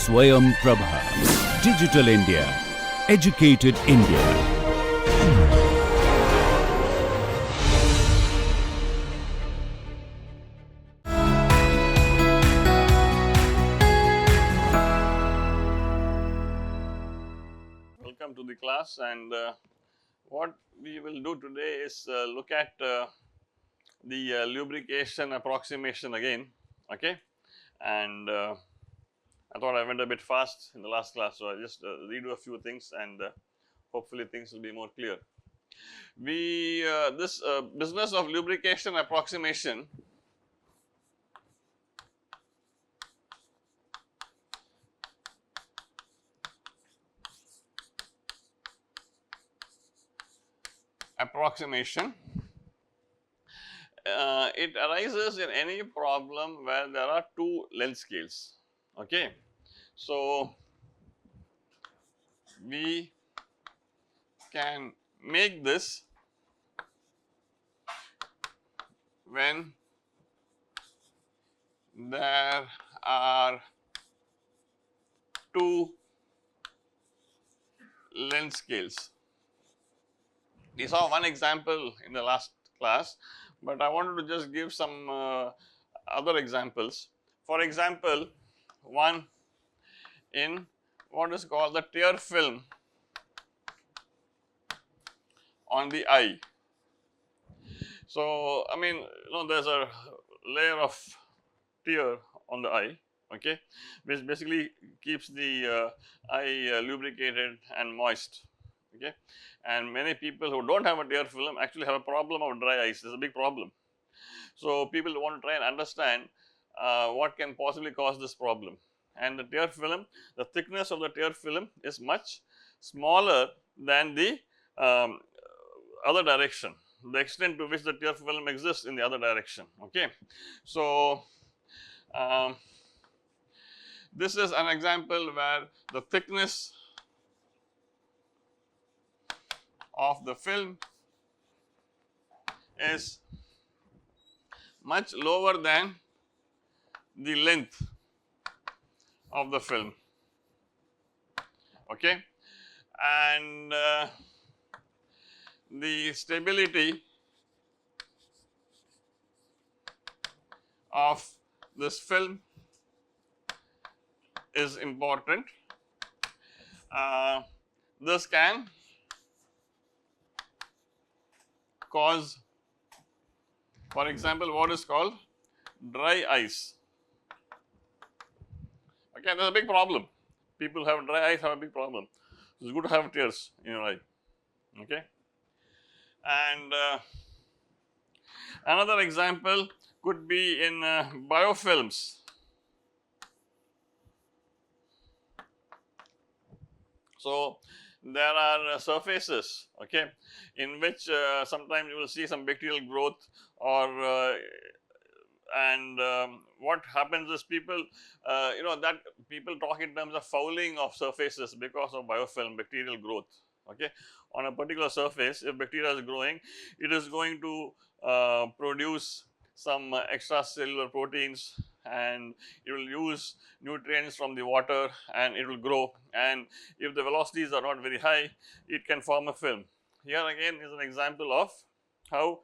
Swayam Prabha. Digital India. Educated India. Welcome to the class, and what we will do today is look at the lubrication approximation again, okay. And I thought I went a bit fast in the last class, so I just redo a few things, and hopefully things will be more clear. This business of lubrication approximation it arises in any problem where there are two length scales, okay. So, we can make this when there are two length scales. We saw one example in the last class, but I wanted to just give some other examples. For example, one in what is called the tear film on the eye. So, I mean, there is a layer of tear on the eye, okay, which basically keeps the eye lubricated and moist, okay. And many people who do not have a tear film actually have a problem of dry eyes. It is a big problem. So, people want to try and understand what can possibly cause this problem. And the tear film, the thickness of the tear film is much smaller than the other direction, the extent to which the tear film exists in the other direction, okay. So, this is an example where the thickness of the film is much lower than the length of the film, okay. And the stability of this film is important. This can cause, for example, what is called dry eyes, okay. That is a big problem. People who have dry eyes have a big problem. It is good to have tears in your eye, okay. And another example could be in biofilms. So, there are surfaces, okay, in which sometimes you will see some bacterial growth, or and what happens is people that people talk in terms of fouling of surfaces because of biofilm bacterial growth, okay. On a particular surface, if bacteria is growing, it is going to produce some extracellular proteins, and it will use nutrients from the water, and it will grow, and if the velocities are not very high, it can form a film. Here again is an example of how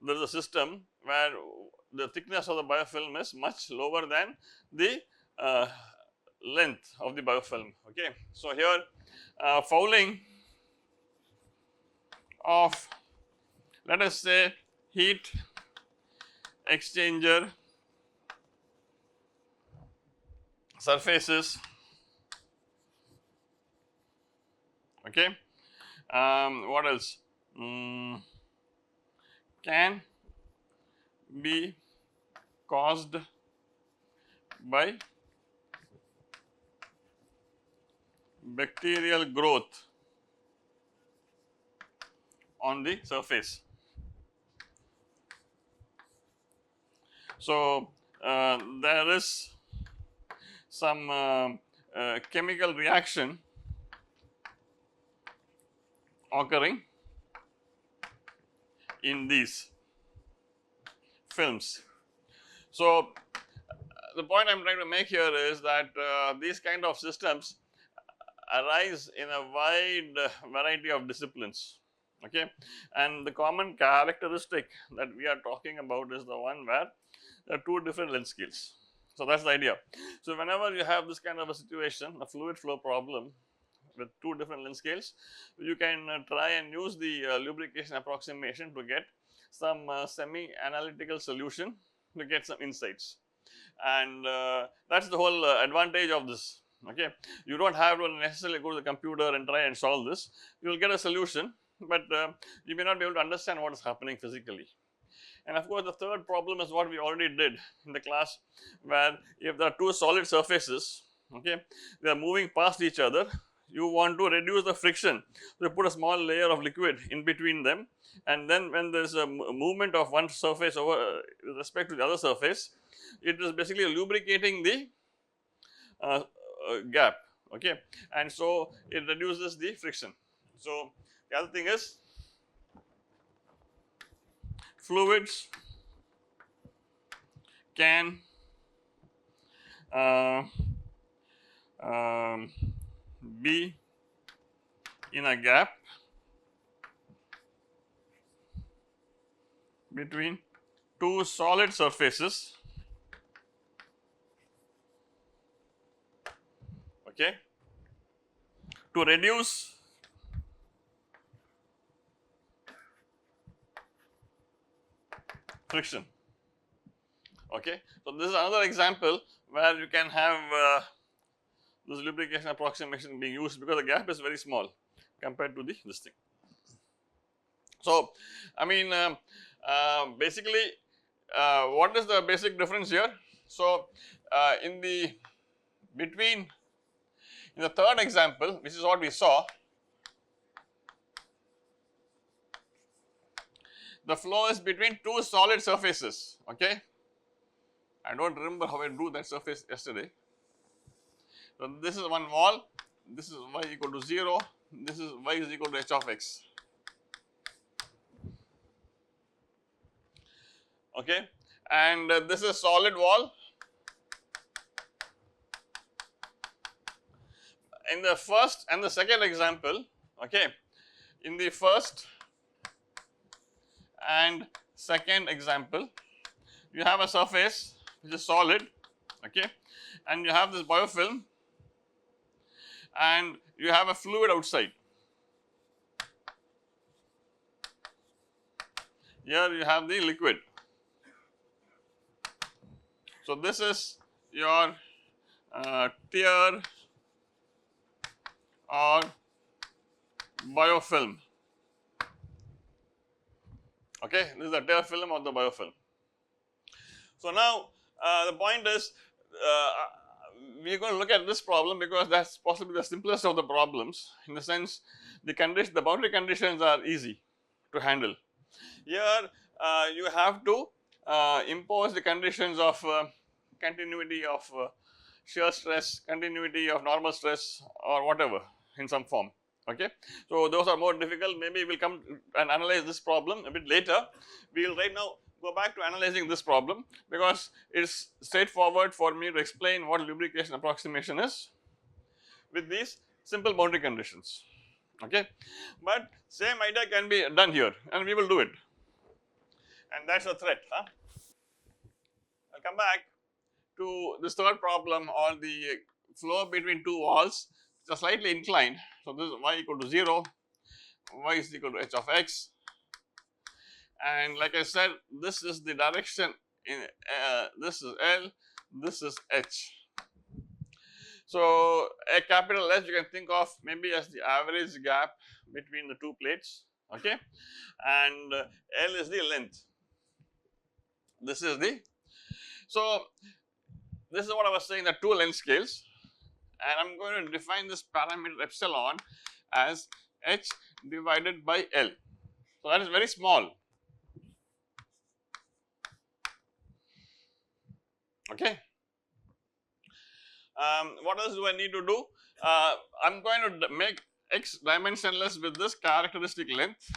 there is a system where the thickness of the biofilm is much lower than the length of the biofilm, okay. So, here fouling of, let us say, heat exchanger surfaces, okay. What else can be caused by bacterial growth on the surface. So, there is some chemical reaction occurring in these films. So, the point I am trying to make here is that these kind of systems arise in a wide variety of disciplines, okay, and the common characteristic that we are talking about is the one where there are two different length scales. So, that is the idea. So, whenever you have this kind of a situation, a fluid flow problem with two different length scales, you can try and use the lubrication approximation to get some semi analytical solution to get some insights, and that is the whole advantage of this. Okay, you do not have to necessarily go to the computer and try and solve this. You will get a solution, but you may not be able to understand what is happening physically. And of course, the third problem is what we already did in the class, where if there are two solid surfaces, okay, they are moving past each other, you want to reduce the friction. So, you put a small layer of liquid in between them, and then when there is a movement of one surface over with respect to the other surface, it is basically lubricating the gap, okay, and so it reduces the friction. So, the other thing is fluids can be in a gap between two solid surfaces, okay, to reduce friction. Okay. So, this is another example where you can have this lubrication approximation being used, because the gap is very small compared to this thing. So, I mean basically what is the basic difference here? So, in the third example, which is what we saw, the flow is between two solid surfaces, okay. I do not remember how I drew that surface yesterday. So, this is one wall, this is y equal to 0, this is y is equal to h of x, okay, and this is solid wall. In the first and the second example, okay, in the first and second example, you have a surface which is solid, okay, and you have this biofilm and you have a fluid outside. Here you have the liquid. So, this is your tear or biofilm, okay, this is the tear film or the biofilm. So, now the point is we are going to look at this problem because that is possibly the simplest of the problems, in the sense the boundary conditions are easy to handle. Here you have to impose the conditions of continuity of shear stress, continuity of normal stress, or whatever in some form, okay. So, those are more difficult. Maybe we will come and analyze this problem a bit later. We will right now go back to analyzing this problem, because it is straightforward for me to explain what lubrication approximation is with these simple boundary conditions, okay. But same idea can be done here, and we will do it, and that is a threat. I will come back to this third problem, or the flow between two walls which are slightly inclined. So, this is y equal to 0, y is equal to h of x, and like I said, this is the direction in this is L, this is H. So, a capital H you can think of maybe as the average gap between the two plates, okay, and L is the length. This is the, so this is what I was saying, the two length scales, and I am going to define this parameter epsilon as H divided by L. So, that is very small, okay. What else do I need to do? I am going to make x dimensionless with this characteristic length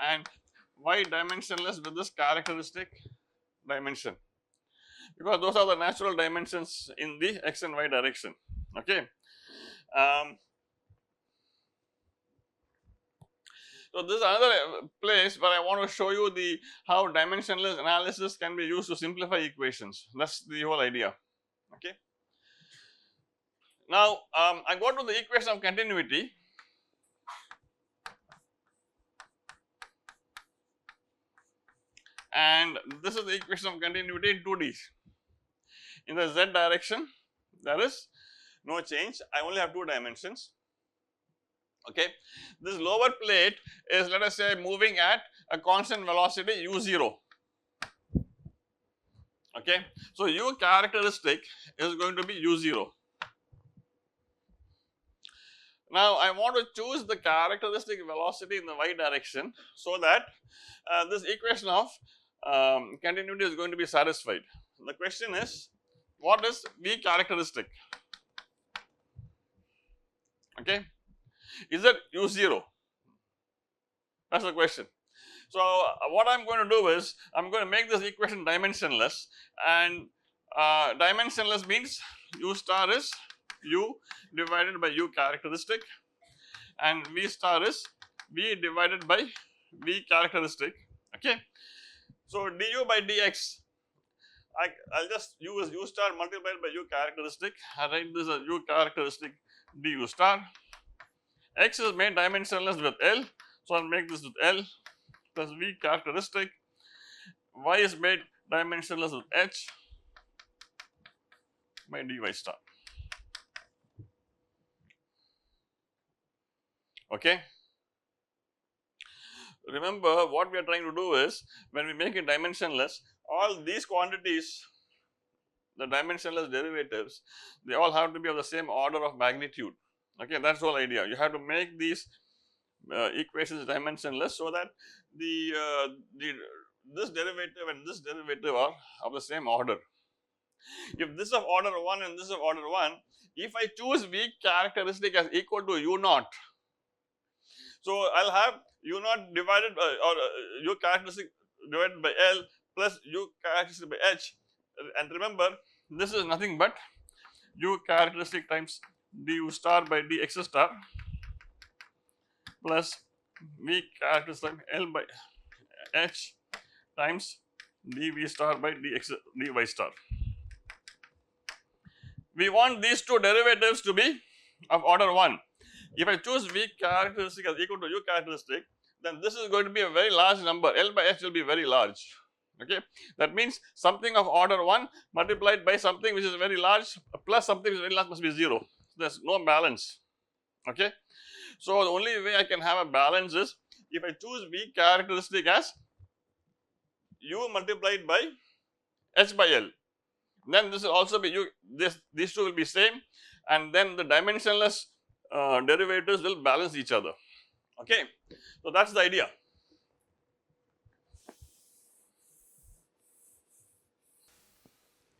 and y dimensionless with this characteristic dimension, because those are the natural dimensions in the x and y direction. Okay. So this is another place where I want to show you the how dimensionless analysis can be used to simplify equations. That's the whole idea. Okay. Now I go to the equation of continuity. And this is the equation of continuity in 2D. In the z direction, there is no change. I only have 2 dimensions. Okay. This lower plate is, let us say, moving at a constant velocity u0. Okay. So u characteristic is going to be u0. Now I want to choose the characteristic velocity in the y direction, so that this equation of continuity is going to be satisfied. The question is, what is v characteristic? Okay. Is it u0? That's the question. So what I am going to do is, I am going to make this equation dimensionless, and dimensionless means u star is u divided by u characteristic, and v star is v divided by v characteristic. Okay. So du by dx, I'll just use u star multiplied by u characteristic. I write this as u characteristic du star. X is made dimensionless with L, so I'll make this with L plus v characteristic. Y is made dimensionless with H by dy star. Okay. Remember, what we are trying to do is, when we make it dimensionless, all these quantities, the dimensionless derivatives, they all have to be of the same order of magnitude. Okay, that's the whole idea. You have to make these equations dimensionless, so that this derivative and this derivative are of the same order. If this is of order 1 and this is of order 1, if I choose v characteristic as equal to u naught, so I'll have u naught divided by, or u characteristic divided by L plus u characteristic by H, and remember, this is nothing but u characteristic times du star by dx star plus v characteristic L by H times dv star by dy star. We want these two derivatives to be of order 1. If I choose v characteristic as equal to u characteristic, then this is going to be a very large number. L by H will be very large. Okay. That means something of order 1 multiplied by something which is very large plus something which is very large must be 0. There is no balance. Okay. So the only way I can have a balance is if I choose v characteristic as u multiplied by H by L, then this will also be u, these two will be same, and then the dimensionless derivatives will balance each other. Okay. So that's the idea.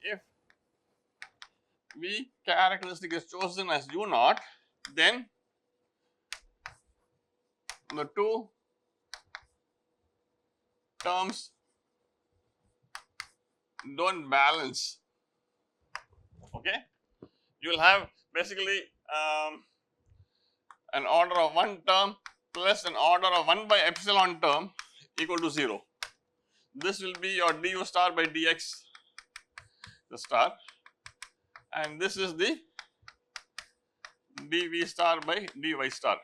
If v characteristic is chosen as u naught, then the two terms don't balance. Okay. You will have basically an order of 1 term plus an order of 1 by epsilon term equal to 0. This will be your du star by dx, the star, and this is the dv star by dy star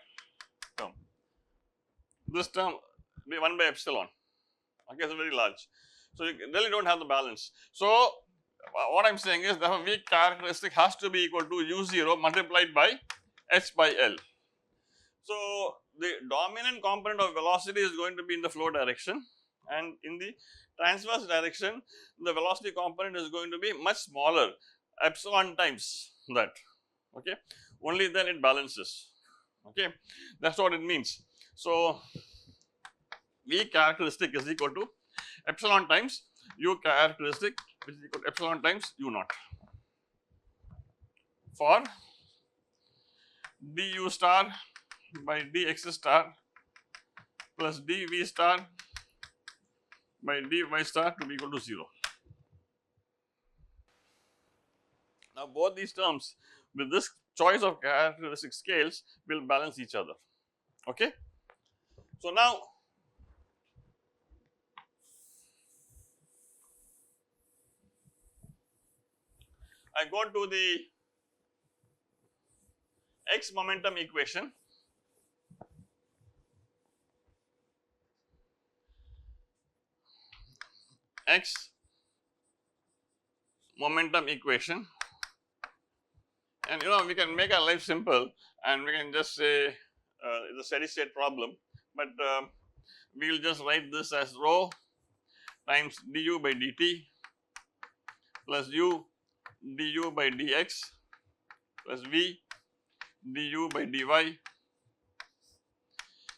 term. This term will be 1 by epsilon. Okay, it's very large. So you really don't have the balance. So what I am saying is the v characteristic has to be equal to u0 multiplied by h by L. So the dominant component of velocity is going to be in the flow direction, and in the transverse direction the velocity component is going to be much smaller, epsilon times that. Okay, only then it balances. Okay, that's what it means. So v characteristic is equal to epsilon times u characteristic, which is equal to epsilon times u naught for du star by dx star plus dv star by dy star to be equal to 0. Now both these terms with this choice of characteristic scales will balance each other. Okay. So now I go to the x momentum equation. X momentum equation, and we can make our life simple and we can just say it's a steady state problem, but we will just write this as rho times du by dt plus u du by dx plus v du by dy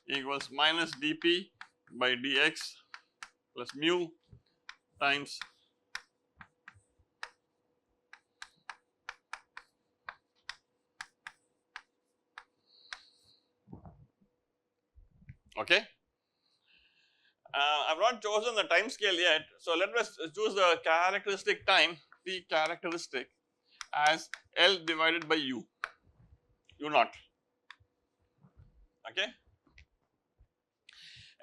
equals minus dp by dx plus mu times okay. I have not chosen the time scale yet, so let us choose the characteristic time T characteristic as L divided by U naught. Okay,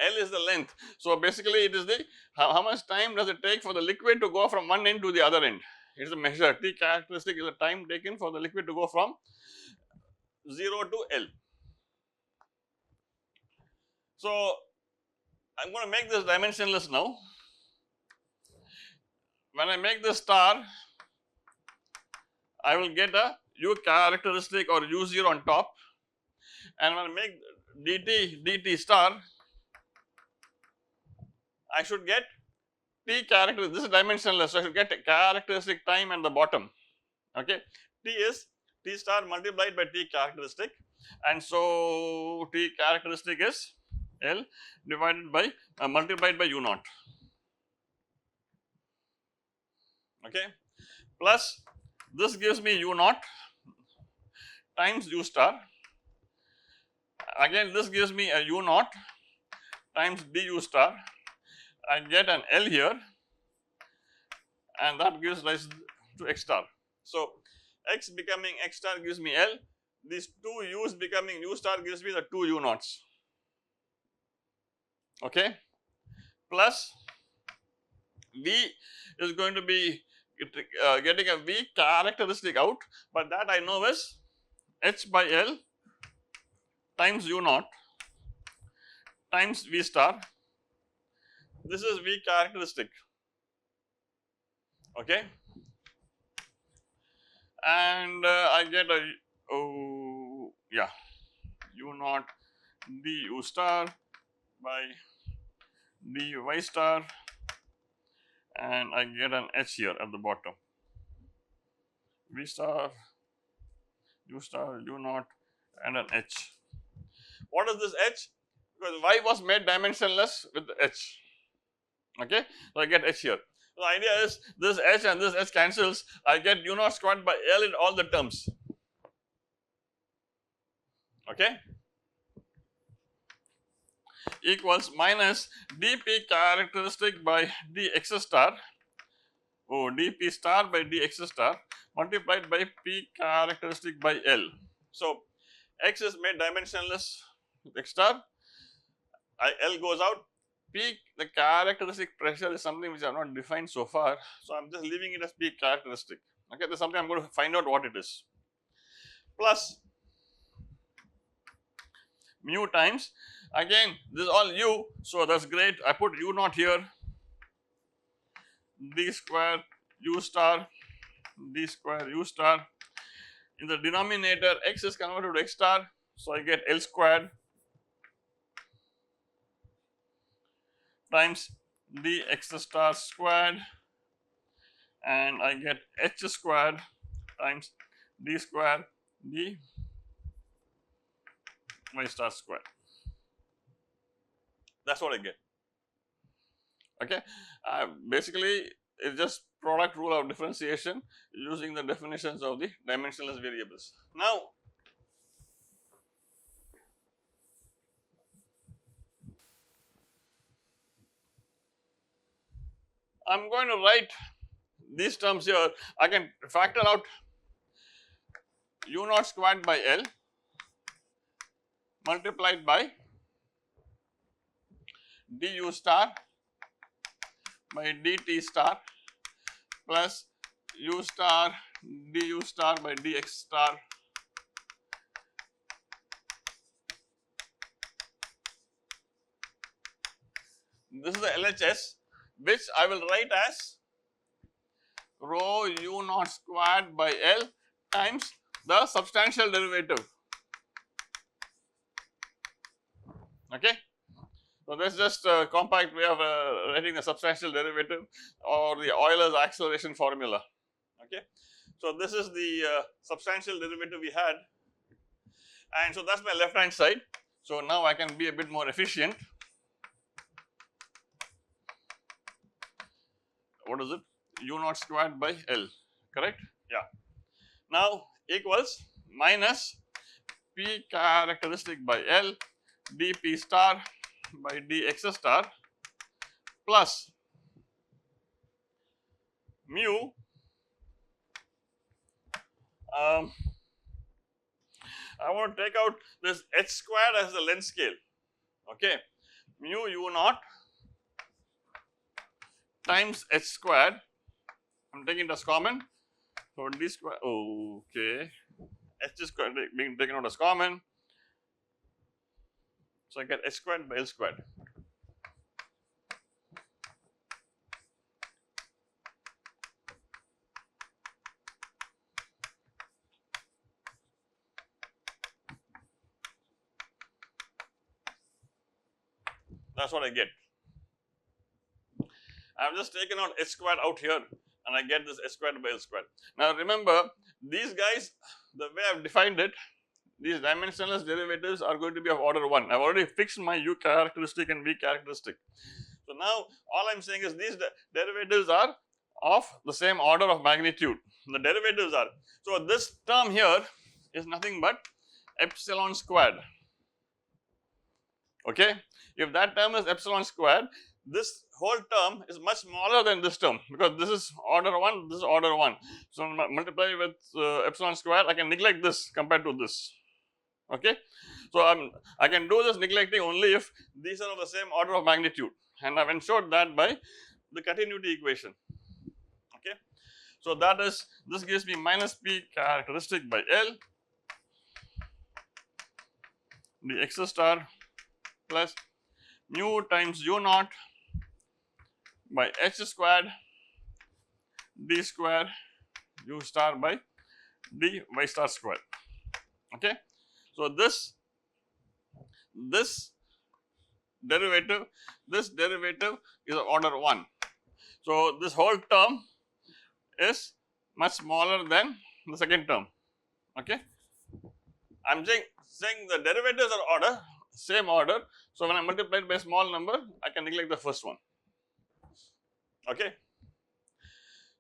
L is the length. So basically it is the how much time does it take for the liquid to go from one end to the other end. It is a measure. T characteristic is the time taken for the liquid to go from 0 to L. So I am going to make this dimensionless now. When I make this star, I will get a U characteristic or U0 on top, and when I make dt star, I should get T characteristic. This is dimensionless, so I should get a characteristic time at the bottom. Okay, T is T star multiplied by T characteristic, and so T characteristic is L divided by multiplied by U naught. Okay, plus this gives me U naught times U star. Again, this gives me a U naught times du star. I get an L here, and that gives rise to x star. So x becoming x star gives me L. These two u's becoming U star gives me the two U naughts. Okay, plus V is going to be getting a V characteristic out, but that I know is H by L times U naught times V star. This is V characteristic. Okay, and I get a U naught du star by dy star, and I get an H here at the bottom. V star, U naught, and an H. What is this H? Because Y was made dimensionless with the H. Okay, so I get H here. So the idea is this H and this H cancels. I get U naught squared by L in all the terms. Okay, equals minus dp characteristic by dx star, dp star by dx star multiplied by p characteristic by L. So x is made dimensionless with x star, L goes out. P, the characteristic pressure is something which I have not defined so far, so I am just leaving it as P characteristic. Okay, this is something I am going to find out what it is. Plus mu times, again this is all U, so that's great. I put U naught here, d square U star, d square U star. In the denominator, x is converted to x star, so I get L squared times dx star squared, and I get h squared times d square d y star squared. That's what I get. Okay, basically it's just product rule of differentiation using the definitions of the dimensionless variables. Now I am going to write these terms here. I can factor out u naught squared by L multiplied by du star by dt star plus u star du star by dx star this is the LHS, which I will write as rho u naught squared by L times the substantial derivative. Okay. So that's just a compact way of writing the substantial derivative or the Euler's acceleration formula. Okay. So this is the substantial derivative we had, and so that's my left hand side. So now I can be a bit more efficient. What is it? U naught squared by L, correct? Yeah. Now equals minus P characteristic by L dP star by dx star plus mu I want to take out this h squared as the length scale, okay, mu u naught times h squared, I am taking it as common, so d square, okay, h is being taken out as common, so I get h squared by L squared. That's what I get. I have just taken out h squared out here and I get this h squared by L squared. Now remember, these guys, the way I have defined it, these dimensionless derivatives are going to be of order 1. I have already fixed my u characteristic and v characteristic. So now all I am saying is these derivatives are of the same order of magnitude. The derivatives are, so this term here is nothing but epsilon squared. Okay, if that term is epsilon squared, this whole term is much smaller than this term because this is order 1, this is order 1. So multiply with epsilon squared, I can neglect this compared to this. Okay, so I can do this neglecting only if these are of the same order of magnitude, and I have ensured that by the continuity equation. Okay, so that is, this gives me minus P characteristic by L dx star plus mu times u naught by h squared d square u star by d y star square. Okay, so this derivative is of order 1. So this whole term is much smaller than the second term. Okay, I am saying the derivatives are order, same order. So when I multiply it by a small number, I can neglect the first one. Okay.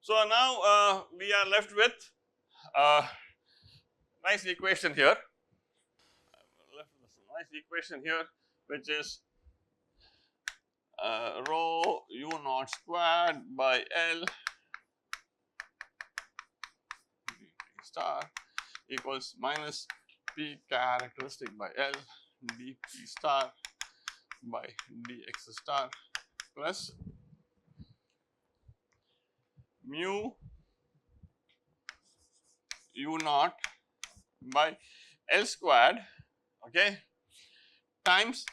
So now we are left with a nice equation here. Left with this nice equation here, which is rho u naught squared by L star equals minus P characteristic by L dP star by dx star plus mu u naught by L squared, okay, times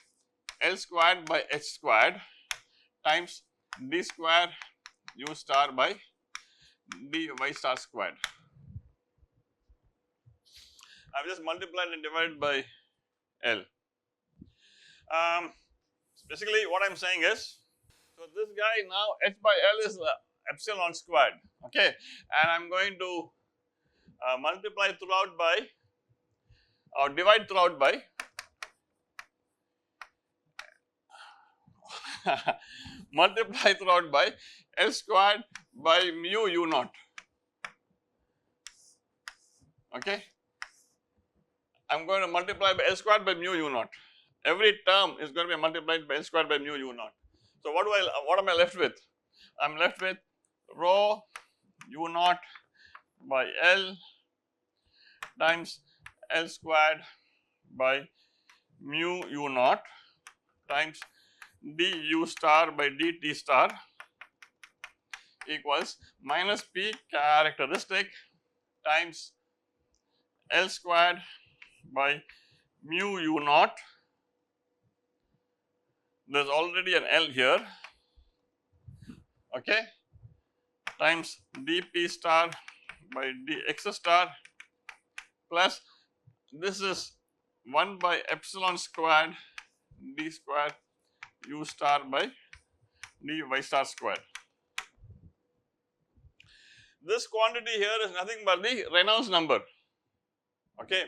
L squared by h squared times d square u star by dy star squared. I have just multiplied and divided by L. Basically what I am saying is, so this guy now h by L is epsilon squared, okay, and I am going to multiply throughout by or divide throughout by multiply throughout by L squared by mu u naught. Okay, I am going to multiply by L squared by mu u naught. Every term is going to be multiplied by L squared by mu u naught. So what am I left with? I am left with rho u naught by L times L squared by mu u naught times du star by dt star equals minus P characteristic times L squared by mu u naught, there is already an L here, okay, times dp star by dx star plus this is 1 by epsilon squared d squared u star by dy star squared. This quantity here is nothing but the Reynolds number, okay.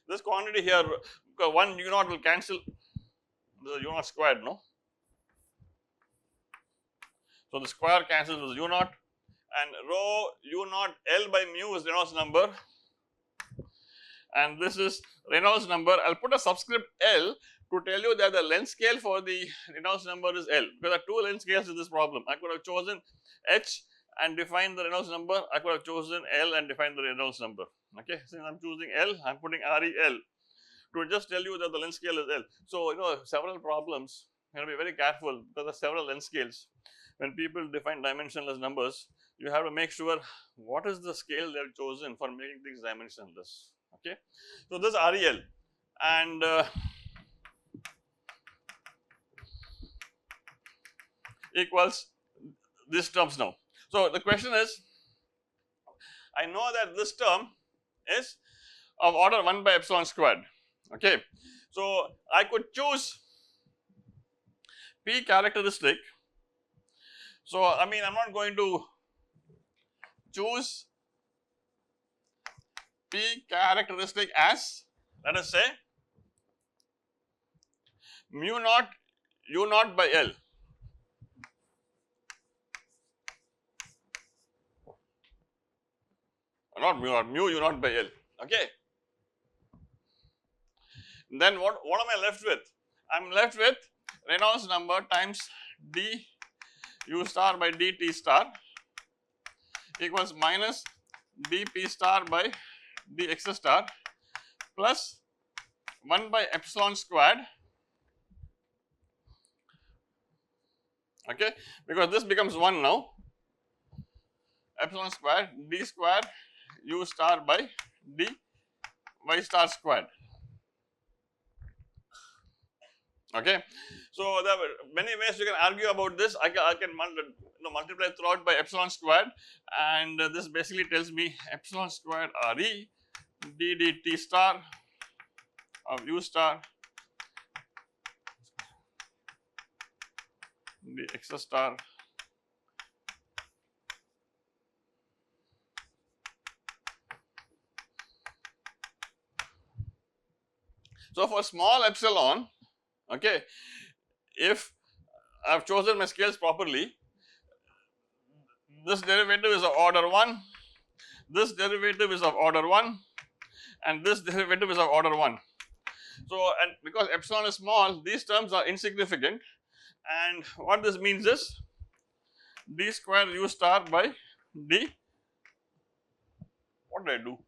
This quantity here, because 1 u naught will cancel, this is u naught squared, no. So the square cancels with u naught and rho u naught L by mu is Reynolds number, and this is Reynolds number. I will put a subscript L to tell you that the length scale for the Reynolds number is L, because there are two length scales in this problem. I could have chosen H and defined the Reynolds number, I could have chosen L and defined the Reynolds number, okay. Since I am choosing L, I am putting REL to just tell you that the length scale is L. So, you know, several problems, you have to be very careful because there are several length scales. When people define dimensionless numbers, you have to make sure what is the scale they have chosen for making things dimensionless, okay. So, this is REL and equals these terms now. So, the question is, I know that this term is of order 1 by epsilon squared, okay. So, I could choose P characteristic. So, I mean I am not going to choose P characteristic as, let us say, mu naught u naught by L. Not mu naught, mu u naught by L, okay. Then what am I left with? I am left with Reynolds number times d u star by dt star equals minus dp star by dx star plus 1 by epsilon squared, okay, because this becomes 1 now, epsilon squared d squared u star by d y star squared, okay. So, there are many ways you can argue about this. I can multiply throughout by epsilon squared, and this basically tells me epsilon squared Re d dt star of u star dx star so for small epsilon, okay, if I have chosen my scales properly, this derivative is of order 1, this derivative is of order 1 and this derivative is of order 1. So, and because epsilon is small, these terms are insignificant, and what this means is d square u star by d, what did I do?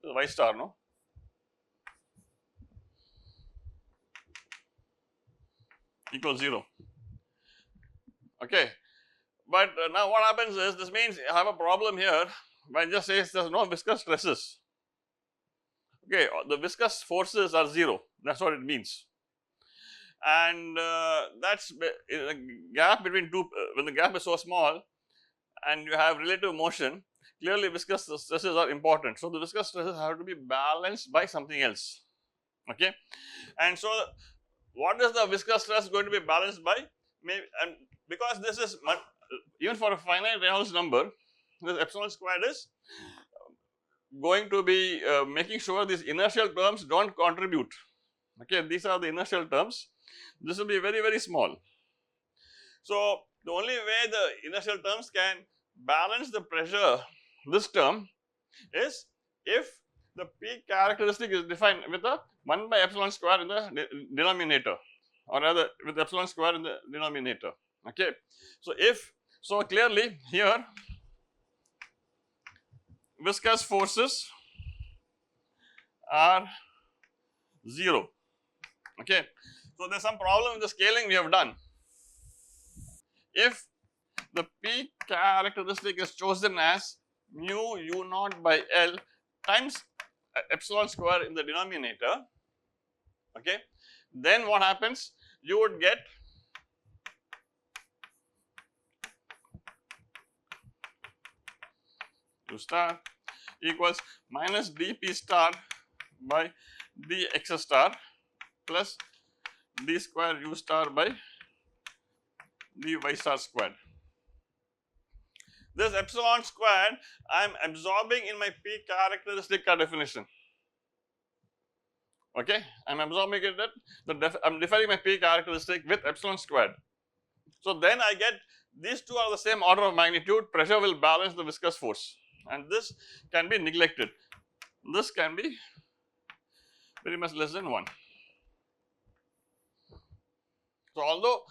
This is y star, no? Equals 0, okay. But now what happens is, this means I have a problem here, but it just says there is no viscous stresses, okay, the viscous forces are 0, that is what it means. And that is the gap between two, when the gap is so small and you have relative motion, clearly viscous stresses are important. So, the viscous stresses have to be balanced by something else, okay. And so, what is the viscous stress going to be balanced by? Maybe, and because this is even for a finite Reynolds number, this epsilon squared is going to be making sure these inertial terms do not contribute, okay. These are the inertial terms, this will be very, very small. So, the only way the inertial terms can balance the pressure, this term, is if the P characteristic is defined with a 1 by epsilon square in the denominator, or rather with epsilon square in the denominator, okay. So, if, so clearly here viscous forces are 0. Okay. So there is some problem with the scaling we have done. If the P characteristic is chosen as mu u naught by L times epsilon square in the denominator, okay, then what happens? You would get u star equals minus dp star by dx star plus d square u star by dy star squared. This epsilon squared I am absorbing in my P characteristic definition. Okay, I am absorbing it at I am defining my P characteristic with epsilon squared. So then I get these two are the same order of magnitude, pressure will balance the viscous force, and this can be neglected. This can be very much less than 1. So although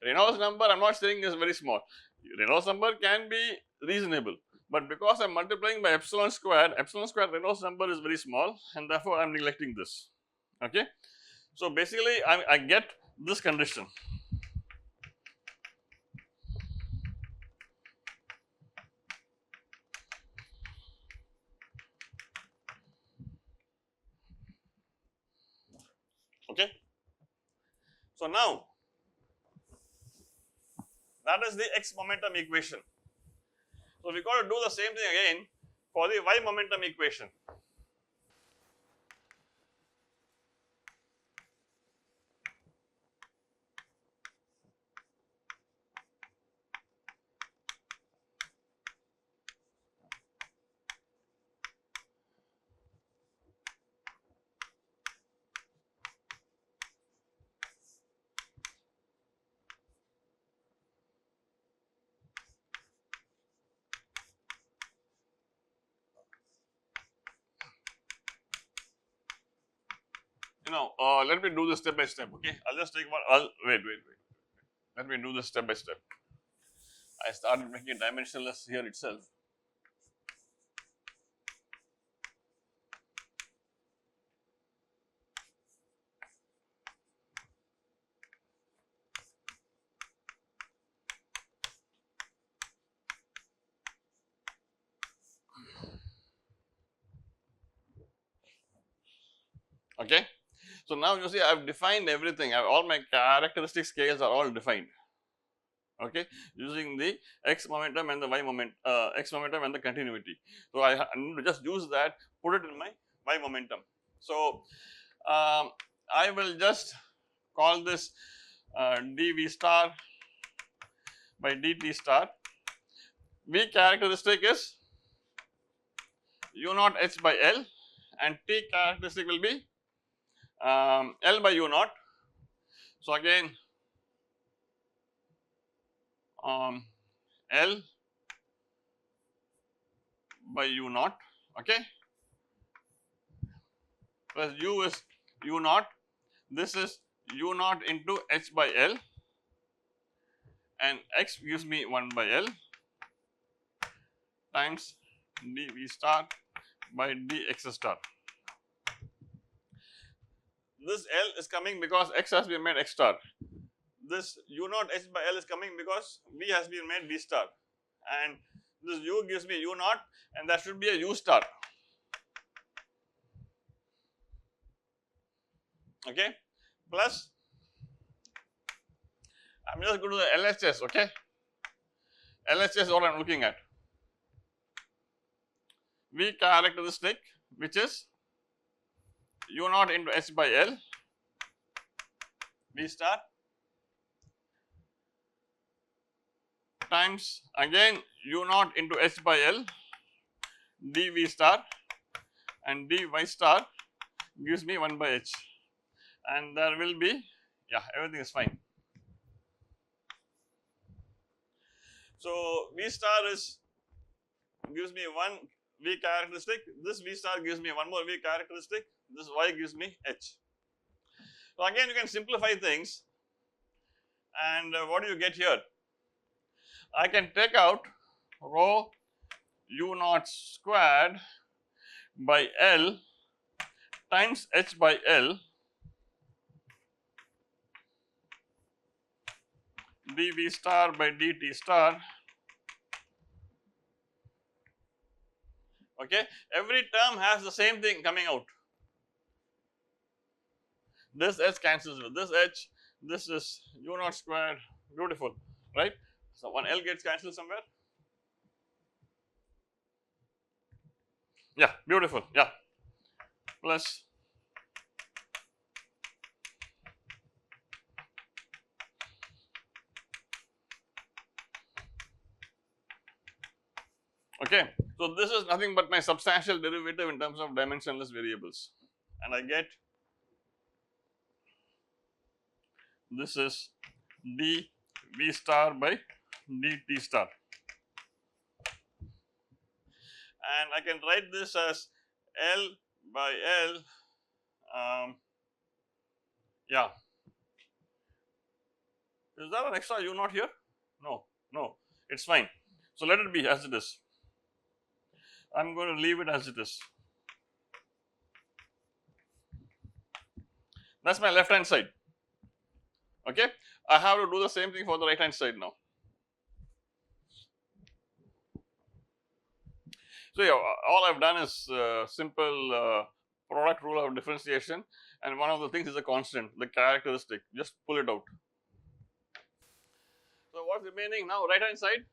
Reynolds number I am not saying is very small, Reynolds number can be reasonable, but because I am multiplying by epsilon square Reynolds number is very small, and therefore I am neglecting this. Okay. So basically I get this condition. Okay. So now that is the x momentum equation. So we got to do the same thing again for the y momentum equation. Let me do this step by step. Okay, I'll just take one. Wait. Let me do this step by step. I started making it dimensionless here itself. Okay. So now you see I have defined everything, all my characteristic scales are all defined, okay, using the x momentum and the y momentum, x momentum and the continuity. So I need to just use that, put it in my y momentum. So I will just call this dv star by dt star. V characteristic is u naught h by L, and T characteristic will be L by u naught. So again L by u naught, okay, plus u is u naught, this is u naught into h by L, and x gives me 1 by L times dv star by dx star. This L is coming because x has been made x star. This u naught h by L is coming because V has been made V star, and this u gives me u naught, and that should be a u star. Okay, plus I am just going to the LHS. Okay, LHS is what I am looking at. V characteristic, which is u naught into h by L V star times again u naught into h by L dv star, and dy star gives me 1 by h, and there will be, yeah, everything is fine. So V star gives me one V characteristic, this V star gives me one more V characteristic, this Y gives me H. So again you can simplify things, and what do you get here? I can take out rho u naught squared by L times H by L dV star by dt star. Okay, every term has the same thing coming out. This H cancels with this H, this is u naught squared, beautiful, right? So one L gets cancelled somewhere. Yeah, beautiful, yeah, plus okay. So this is nothing but my substantial derivative in terms of dimensionless variables, and I get this is d v star by dt star, and I can write this as L by L. Yeah, is there an extra u naught here? No, no, it's fine. So let it be as it is. I'm going to leave it as it is. That's my left hand side. Okay, I have to do the same thing for the right hand side now. So yeah, all I've done is simple product rule of differentiation, and one of the things is a constant, the characteristic. Just pull it out. So what's remaining now? Right hand side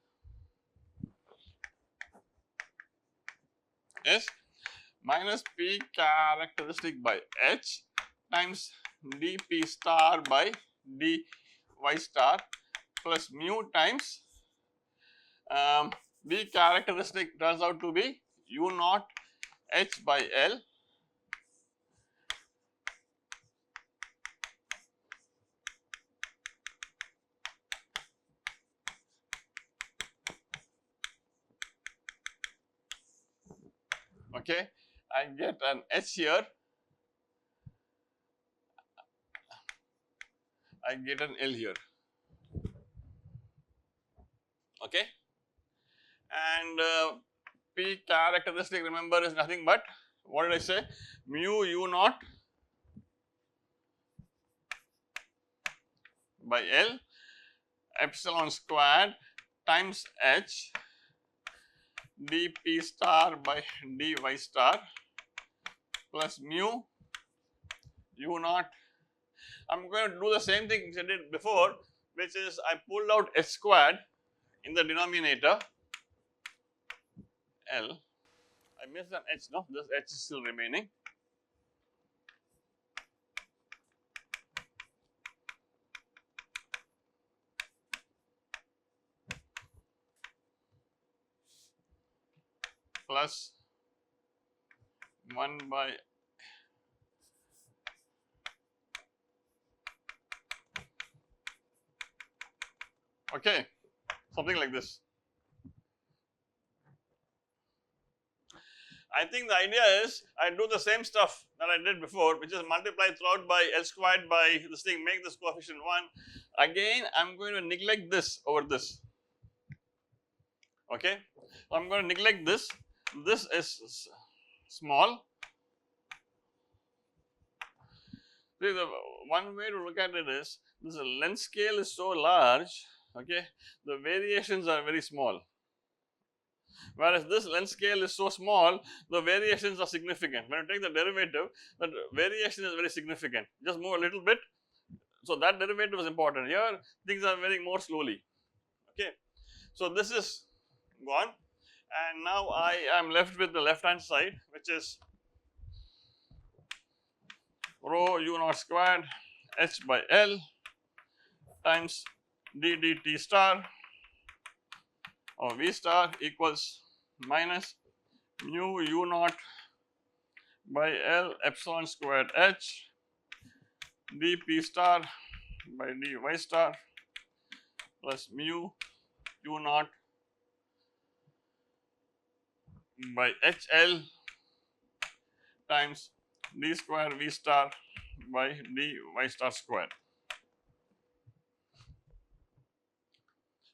is minus p characteristic by h times dp star by dy star plus mu times v characteristic turns out to be u naught h by L okay. I get an H here, I get an L here, okay, and P characteristic, remember, is nothing but what did I say, mu u naught by L epsilon squared times H dP star by dy star plus mu u naught. I'm going to do the same thing which I did before, which is I pulled out H squared in the denominator L. I missed an H, no, this H is still remaining. Plus 1 by okay, something like this. I think the idea is I do the same stuff that I did before, which is multiply throughout by L squared by this thing, make this coefficient 1. Again, I'm going to neglect this over this. Okay, so I'm going to neglect this. This is small. See, the one way to look at it is this length scale is so large, okay, the variations are very small. Whereas this length scale is so small, the variations are significant. When you take the derivative, the variation is very significant. Just move a little bit. So that derivative is important. Here, things are moving more slowly. Okay. So this is gone, and now I am left with the left hand side, which is rho u naught squared h by L times d dt star or v star equals minus mu u naught by L epsilon squared h dp star by dy star plus mu u naught by HL times d square v star by dy star square.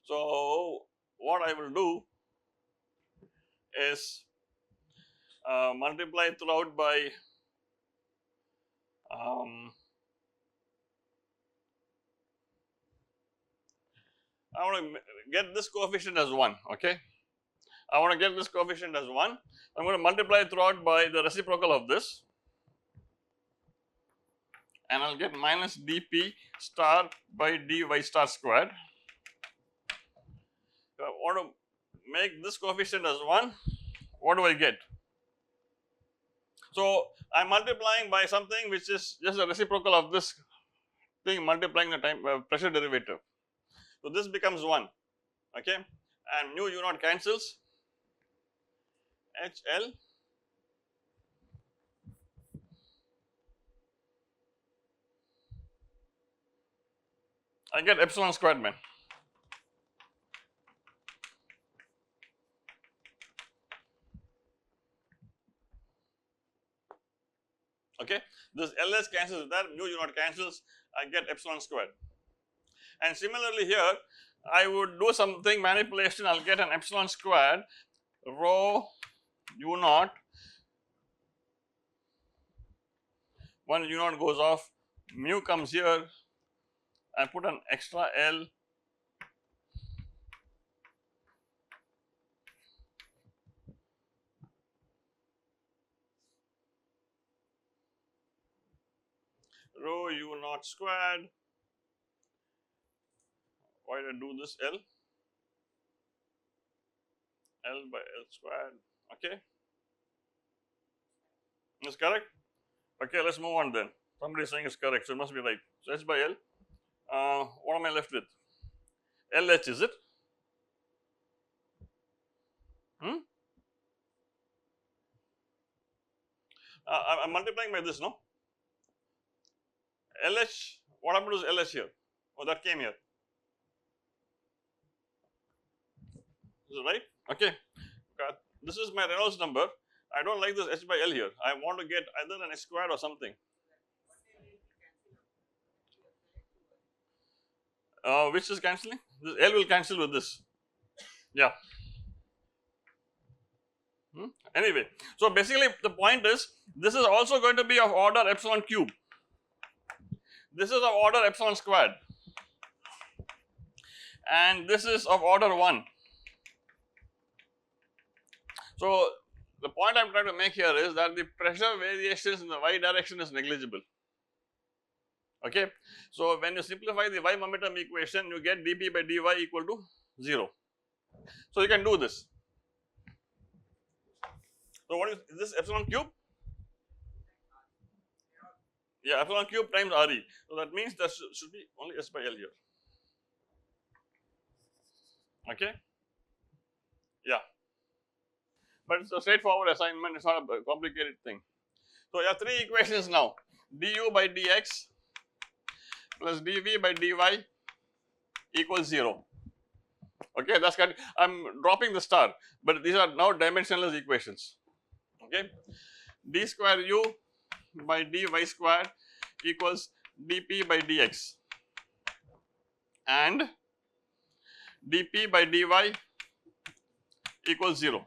So what I will do is multiply throughout by I want to get this coefficient as 1, okay. I want to get this coefficient as 1. I'm going to multiply throughout by the reciprocal of this, and I'll get minus dp star by dy star squared. If I want to make this coefficient as 1, what do I get? So, I am multiplying by something which is just a reciprocal of this thing, multiplying the time pressure derivative. So, this becomes 1, okay, and nu u naught cancels, HL I get epsilon squared, man. Okay, this LS cancels with that, mu u naught cancels, I get epsilon squared. And similarly here, I would do something manipulation, I'll get an epsilon squared rho u naught, one u naught goes off, mu comes here, I put an extra L, rho u naught squared. Why did I do this L? L by L squared, okay. Is correct? Okay, let's move on then. Somebody is saying it's correct, so it must be right. So H by L, what am I left with? LH, is it? I'm multiplying by this, no? LH, what happened to LH here? Oh, that came here. Is it right? Okay. This is my Reynolds number. I don't like this H by L here. I want to get either an H squared or something. Which is cancelling? This L will cancel with this. Yeah. Anyway, so basically the point is, this is also going to be of order epsilon cube. This is of order epsilon squared, and this is of order 1. So the point I am trying to make here is that the pressure variations in the y direction is negligible, okay. So when you simplify the y momentum equation, you get dp by dy equal to 0. So you can do this. So what is this epsilon cube? Yeah, epsilon cube times Re. So that means that should be only S by L here. Okay. Yeah. But it's a straightforward assignment, it's not a complicated thing. So you have 3 equations now, du by dx plus dv by dy equals 0. Okay, that's kind of, I'm dropping the star, but these are now dimensionless equations. Okay, d square u by dy square equals dp by dx and dp by dy equals 0.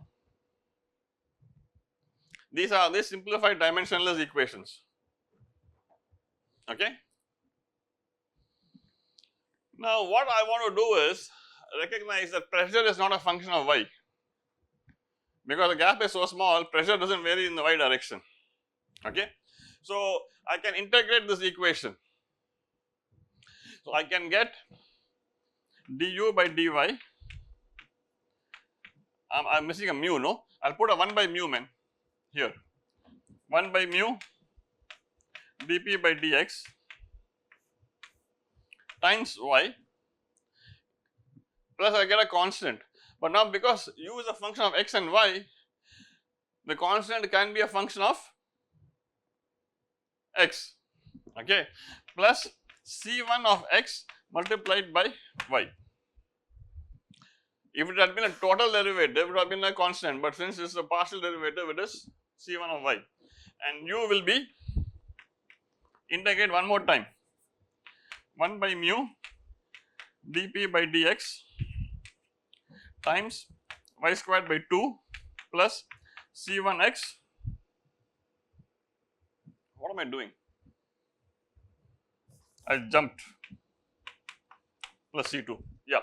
These are the simplified dimensionless equations. Okay. Now what I want to do is recognize that pressure is not a function of y, because the gap is so small, pressure doesn't vary in the y direction. Okay. So I can integrate this equation. So I can get du by dy, I'm missing a mu, no? I'll put a 1 by mu, man, here, 1 by mu dp by dx times y, plus I get a constant, but now because u is a function of x and y, the constant can be a function of x, okay, plus c1 of x multiplied by y. If it had been a total derivative, it would have been a constant, but since it's a partial derivative, it is c1 of y, and u will be, integrate one more time, 1 by mu dp by dx times y squared by 2 plus c1x, what am I doing? I jumped plus C2. Yeah.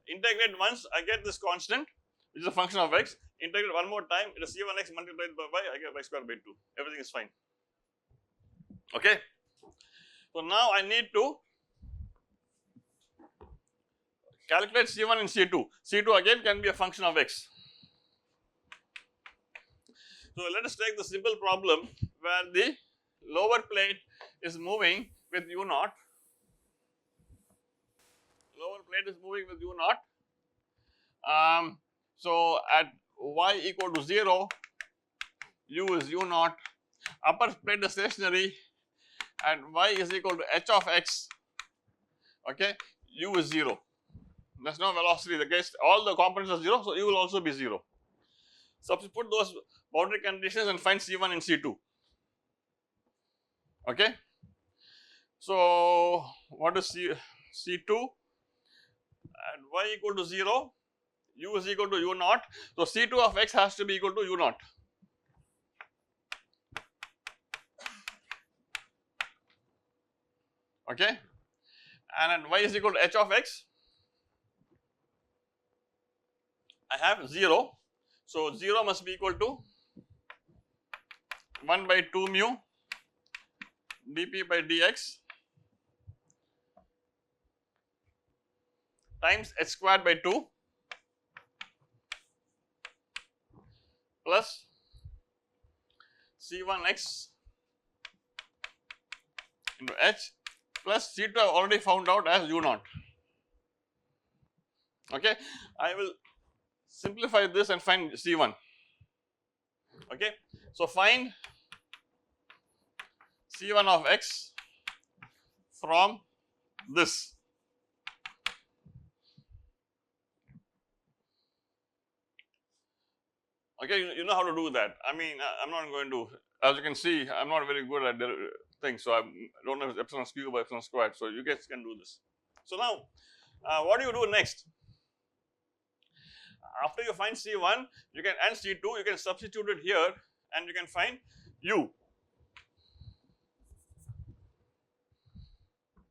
Integrate once, I get this constant, which is a function of x. Integrate one more time, it is C1x multiplied by y, I get y square by 2. Everything is fine. Okay. So now I need to calculate C1 and C2. C2 again can be a function of x. So let us take the simple problem where the lower plate is moving with u naught. Lower plate is moving with u naught. So at y equal to 0, u is u naught. Upper plate is stationary. At y is equal to h of x. Okay, u is 0. There is no velocity. The case all the components are 0, so u will also be 0. Substitute those boundary conditions and find C1 and C2. Okay. So what is C2? At y equal to 0, u is equal to u naught. So C2 of x has to be equal to u naught. Okay. And at y is equal to h of x, I have 0. So 0 must be equal to 1 by 2 mu dp by dx times h squared by 2 plus C1x into h plus C2 I have already found out as u naught. Okay, I will simplify this and find C1. Okay, so find C1 of x from this. Okay, you know how to do that. I mean, I'm not going to, as you can see, I'm not very good at things, so I don't know if it's epsilon cube or epsilon squared, so you guys can do this. So now, what do you do next? After you find C1, you can, and C2, you can substitute it here and you can find u.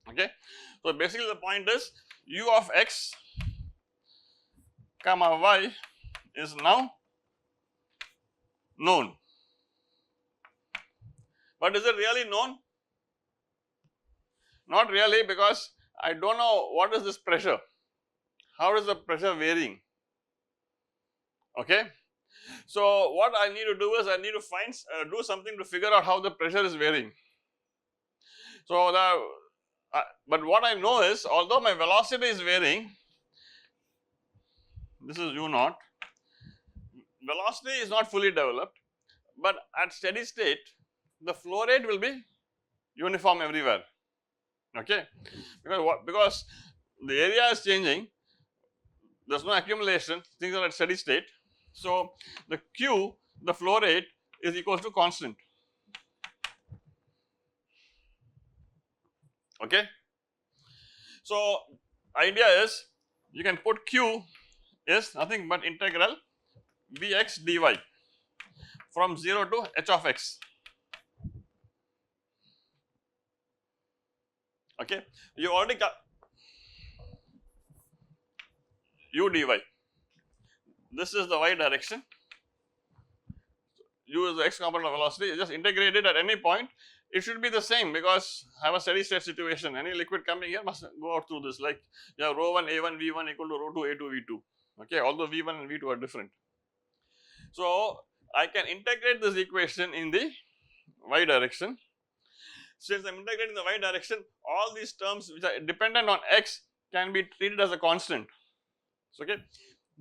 Okay, so basically the point is u of x comma y is now known. But is it really known? Not really, because I don't know what is this pressure. How is the pressure varying? Okay, so what I need to do is I need to find do something to figure out how the pressure is varying. So but what I know is, although my velocity is varying, this is u naught, velocity is not fully developed, but at steady state the flow rate will be uniform everywhere. Okay, because the area is changing, there is no accumulation, things are at steady state. So the Q, the flow rate, is equal to constant. Okay. So idea is you can put Q is nothing but integral Vx dy from 0 to h of x. Okay, you already got u dy. This is the y direction, u is the x component of velocity. You just integrate it at any point, it should be the same, because I have a steady state situation. Any liquid coming here must go out through this, like you have rho 1 a1 v1 equal to rho 2 a2 v2. Okay, although v1 and v2 are different. So I can integrate this equation in the y direction. Since I am integrating the y direction, all these terms which are dependent on x can be treated as a constant. So, okay,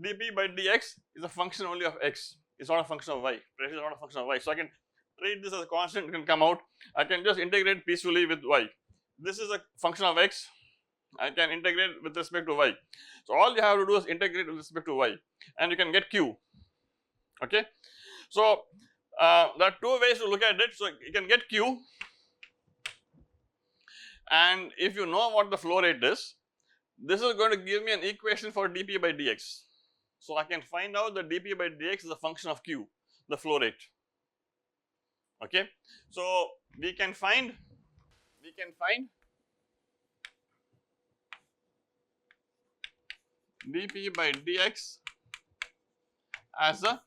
dp by dx is a function only of x, it's not a function of y, pressure is not a function of y. So I can treat this as a constant, it can come out, I can just integrate peacefully with y. This is a function of x, I can integrate with respect to y. So all you have to do is integrate with respect to y and you can get q. Okay, so there are two ways to look at it. So you can get q, and if you know what the flow rate is, this is going to give me an equation for dp by dx. So I can find out that dp by dx is a function of q, the flow rate. Okay, so we can find dP by dx as a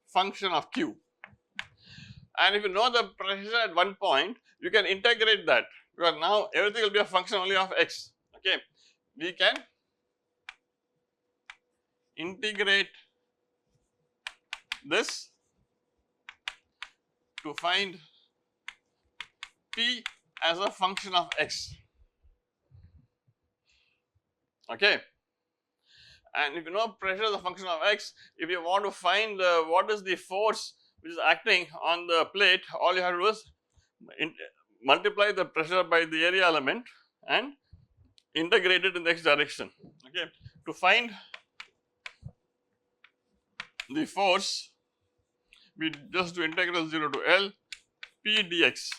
function of q. And if you know the pressure at one point, you can integrate that, because now everything will be a function only of x. Okay, we can integrate this to find P as a function of x. Okay, and if you know pressure is a function of x, if you want to find what is the force which is acting on the plate, all you have to do is multiply the pressure by the area element and integrate it in the x direction. Okay, to find the force, we just do integral 0 to L P dx.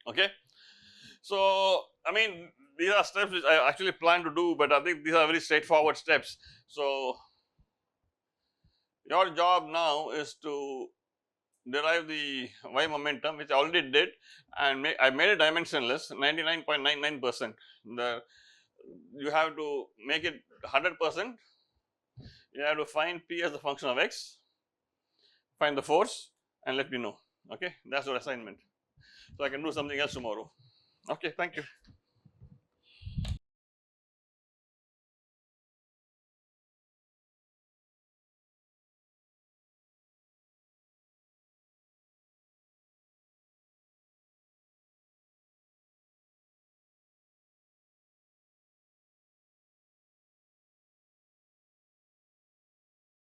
Okay, so I mean, these are steps which I actually plan to do, but I think these are very straightforward steps. So your job now is to derive the y momentum, which I already did, and I made it dimensionless, 99.99%. You have to make it 100%. You have to find P as a function of x, find the force, and let me know. Okay, that's your assignment. So I can do something else tomorrow. Okay, thank you.